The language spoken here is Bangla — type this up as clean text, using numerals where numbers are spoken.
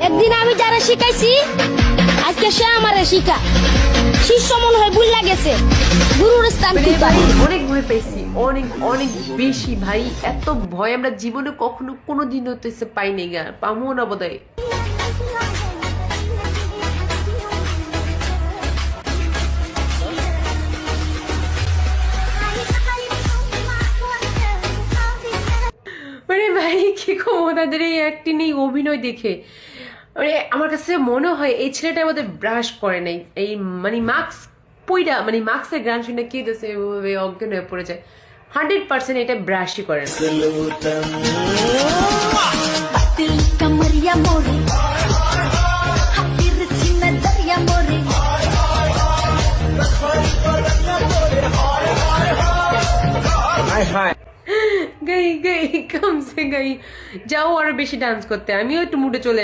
একদিন আমি যারা শিখাইছি আজকে সে আমারে শিখা শিষ্য মনে হয় ভুল লাগেছে গুরুর স্থান ভাই অনেক ভয় পাইছি, অনেক অনেক বেশি ভাই। এত ভয় আমরা জীবনে কখনো কোনোদিন হতেছে পাইনি গা, পামো না বোধহয়। মানে ভাই কি কম ওনাদের এই অ্যাক্টিং এই অভিনয় দেখে, মানে আমার কাছে মনে হয় এই ছেলেটা আমাদের ব্রাশ করে নাই। এই মানে মাস্ক পইরা, মানে মাস্কের গান শুনে কি দিচ্ছে অজ্ঞান হয়ে পড়ে যায়। 100% এটা ব্রাশই করে না। कमरिया मोरे हातिर चिन्ना दरिया मोरे গাই গাই কমসে গাই, যাও আরো বেশি ডান্স করতে, আমিও একটু মুডে চলে